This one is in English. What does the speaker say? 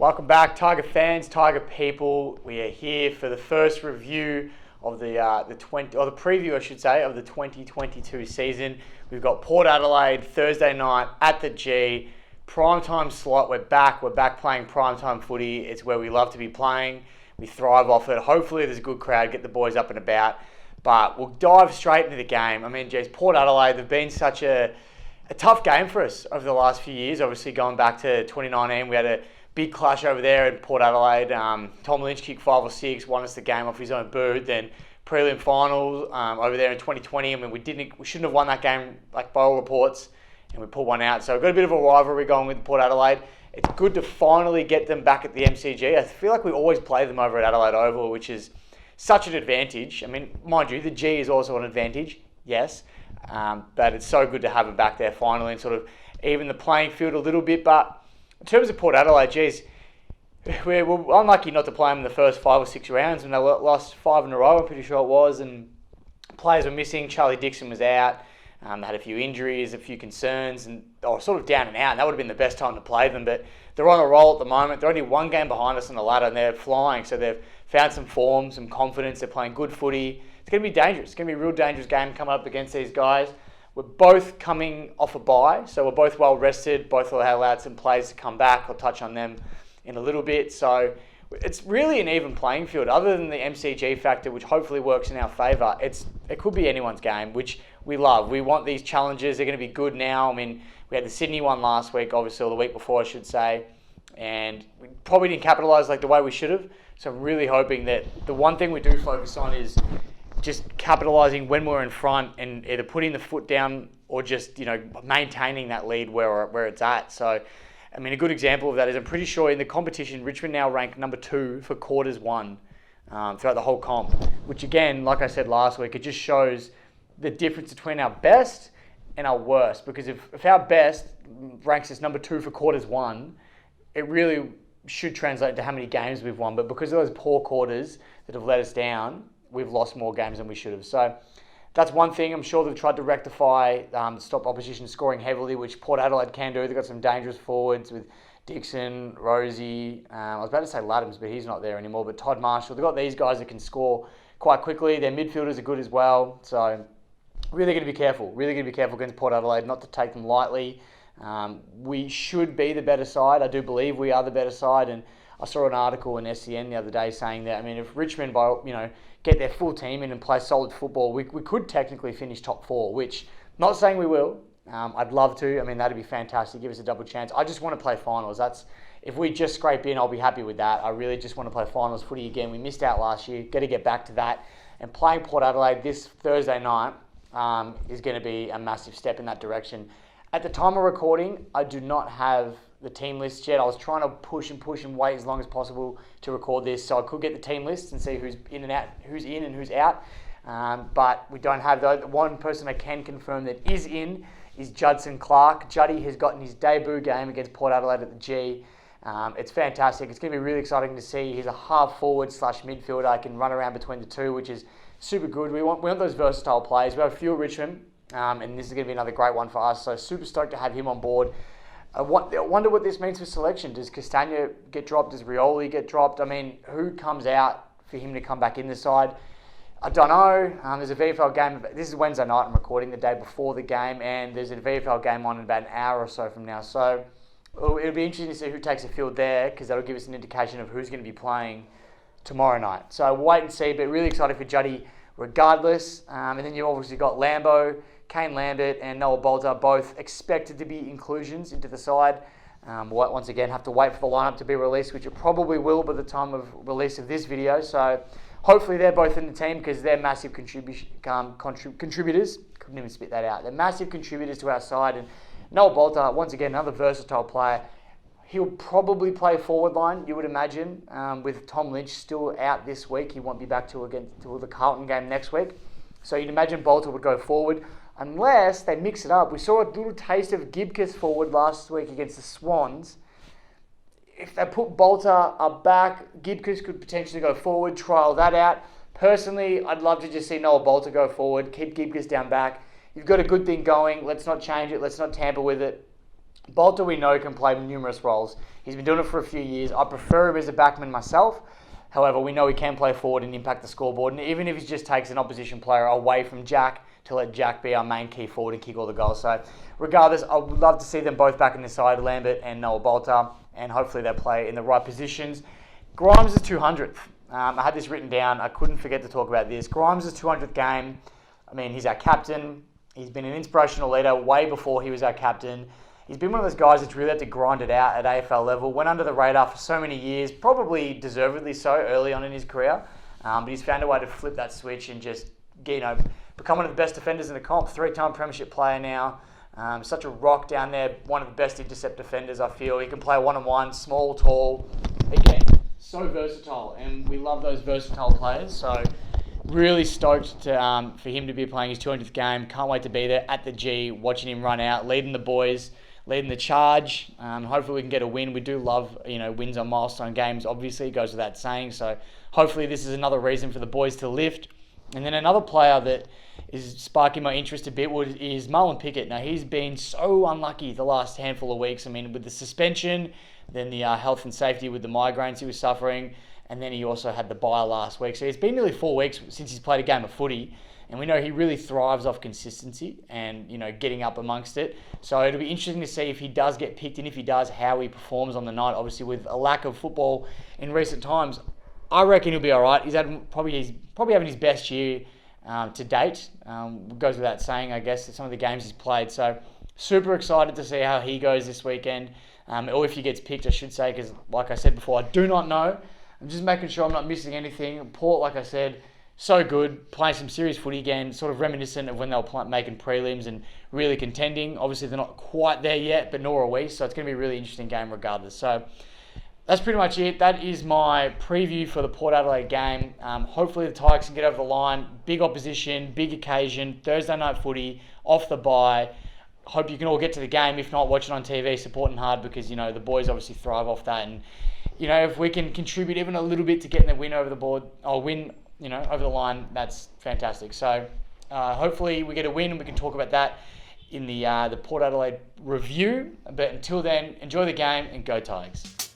Welcome back, Tiger fans, Tiger people. We are here for the first review of the preview, I should say, of the 2022 season. We've got Port Adelaide Thursday night at the G, primetime slot. We're back playing primetime footy. It's where we love to be playing. We thrive off it. Hopefully there's a good crowd, get the boys up and about. But we'll dive straight into the game. I mean, geez, Port Adelaide, they've been such a tough game for us over the last few years. Obviously, going back to 2019, we had a big clash over there at Port Adelaide. Tom Lynch kicked 5 or 6, won us the game off his own boot. Then prelim finals over there in 2020. I mean, we shouldn't have won that game, like by all reports, and we pulled one out. So we've got a bit of a rivalry going with Port Adelaide. It's good to finally get them back at the MCG. I feel like we always play them over at Adelaide Oval, which is such an advantage. I mean, mind you, the G is also an advantage, yes, but it's so good to have them back there finally and sort of even the playing field a little bit. But in terms of Port Adelaide, geez, we're unlucky not to play them in the first 5 or 6 rounds, and they lost 5 in a row, I'm pretty sure it was, and players were missing. Charlie Dixon was out. They had a few injuries, a few concerns, and they were sort of down and out, and that would have been the best time to play them, but they're on a roll at the moment. They're only 1 game behind us on the ladder, and they're flying, so they've found some form, some confidence. They're playing good footy. It's going to be dangerous. It's going to be a real dangerous game coming up against these guys. We're both coming off a bye, so we're both well rested. Both will have allowed some players to come back. I'll touch on them in a little bit. So it's really an even playing field. Other than the MCG factor, which hopefully works in our favour, it could be anyone's game, which we love. We want these challenges. They're going to be good now. I mean, we had the Sydney one last week, obviously, or the week before, I should say, and we probably didn't capitalise like the way we should have. So I'm really hoping that the one thing we do focus on is just capitalising when we're in front and either putting the foot down or just, maintaining that lead where it's at. So, I mean, a good example of that is I'm pretty sure in the competition, Richmond now ranked number 2 for quarters 1 throughout the whole comp, which again, like I said last week, it just shows the difference between our best and our worst. Because if our best ranks as number 2 for quarters 1, it really should translate to how many games we've won. But because of those poor quarters that have let us down, we've lost more games than we should have. So that's one thing. I'm sure they've tried to rectify, stop opposition scoring heavily, which Port Adelaide can do. They've got some dangerous forwards with Dixon, Rosie. I was about to say Laddams, but he's not there anymore. But Todd Marshall. They've got these guys that can score quite quickly. Their midfielders are good as well. So really going to be careful. Really going to be careful against Port Adelaide, not to take them lightly. We should be the better side. I do believe we are the better side. And I saw an article in SCN the other day saying that, I mean, if Richmond, get their full team in and play solid football, we could technically finish top 4, which not saying we will. I'd love to. I mean, that'd be fantastic. Give us a double chance. I just want to play finals. If we just scrape in, I'll be happy with that. I really just want to play finals footy again. We missed out last year. Got to get back to that. And playing Port Adelaide this Thursday night is going to be a massive step in that direction. At the time of recording, I do not have the team list yet. I was trying to push and wait as long as possible to record this, so I could get the team list and see who's in and out, who's in and who's out. But we don't have those. One person I can confirm that is in is Judson Clark. Juddy has gotten his debut game against Port Adelaide at the G. It's fantastic. It's going to be really exciting to see. He's a half forward / midfielder. Can run around between the two, which is super good. We want those versatile players. We have a few at Richmond, and this is going to be another great one for us. So super stoked to have him on board. I wonder what this means for selection. Does Castagna get dropped? Does Rioli get dropped? I mean, who comes out for him to come back in the side? I don't know. There's a VFL game. This is Wednesday night. I'm recording the day before the game, and there's a VFL game on in about an hour or so from now. So it'll be interesting to see who takes the field there, because that'll give us an indication of who's going to be playing tomorrow night. So we'll wait and see, but really excited for Juddy regardless. And then you've obviously got Lambo, Kane Lambert and Noah Bolter, both expected to be inclusions into the side. We'll once again have to wait for the lineup to be released, which it probably will by the time of release of this video. So hopefully they're both in the team, because they're massive contributors. Couldn't even spit that out. They're massive contributors to our side. And Noah Bolter, once again, another versatile player. He'll probably play forward line, you would imagine, with Tom Lynch still out this week. He won't be back till the Carlton game next week. So you'd imagine Bolter would go forward, unless they mix it up. We saw a little taste of Gibcus forward last week against the Swans. If they put Bolter up back, Gibcus could potentially go forward, trial that out. Personally, I'd love to just see Noah Bolter go forward, keep Gibcus down back. You've got a good thing going. Let's not change it. Let's not tamper with it. Bolter, we know, can play numerous roles. He's been doing it for a few years. I prefer him as a backman myself. However, we know he can play forward and impact the scoreboard. And even if he just takes an opposition player away from Jack to let Jack be our main key forward and kick all the goals. So regardless, I would love to see them both back in the side, Lambert and Noah Bolter. And hopefully they play in the right positions. Grimes' 200th. I had this written down. I couldn't forget to talk about this. Grimes' 200th game. I mean, he's our captain. He's been an inspirational leader way before he was our captain. He's been one of those guys that's really had to grind it out at AFL level. Went under the radar for so many years, probably deservedly so early on in his career. But he's found a way to flip that switch and just, become one of the best defenders in the comp. 3-time premiership player now. Such a rock down there. One of the best intercept defenders, I feel. He can play one-on-one, small, tall. Again, so versatile. And we love those versatile players. So really stoked for him to be playing his 200th game. Can't wait to be there at the G, watching him run out, leading the boys, leading the charge. Hopefully we can get a win. We do love, wins on milestone games. Obviously, it goes without saying. So hopefully this is another reason for the boys to lift. And then another player that is sparking my interest a bit is Marlon Pickett. Now, he's been so unlucky the last handful of weeks. I mean, with the suspension, then the health and safety with the migraines he was suffering, and then he also had the bye last week. So it's been nearly 4 weeks since he's played a game of footy. And we know he really thrives off consistency and, getting up amongst it. So it'll be interesting to see if he does get picked, and if he does, how he performs on the night. Obviously, with a lack of football in recent times, I reckon he'll be all right. He's probably having his best year to date. Goes without saying, I guess, some of the games he's played. So super excited to see how he goes this weekend, or if he gets picked, I should say, because like I said before, I do not know. I'm just making sure I'm not missing anything. Port, like I said, so good, playing some serious footy again, sort of reminiscent of when they were making prelims and really contending. Obviously, they're not quite there yet, but nor are we, so it's going to be a really interesting game regardless. So that's pretty much it. That is my preview for the Port Adelaide game. Hopefully the Tigers can get over the line. Big opposition, big occasion, Thursday night footy, off the bye. Hope you can all get to the game. If not, watch it on TV, supporting hard, because, the boys obviously thrive off that. And, if we can contribute even a little bit to getting the win over the board, or win, over the line, that's fantastic. So hopefully we get a win, and we can talk about that in the Port Adelaide review. But until then, enjoy the game and go Tigers.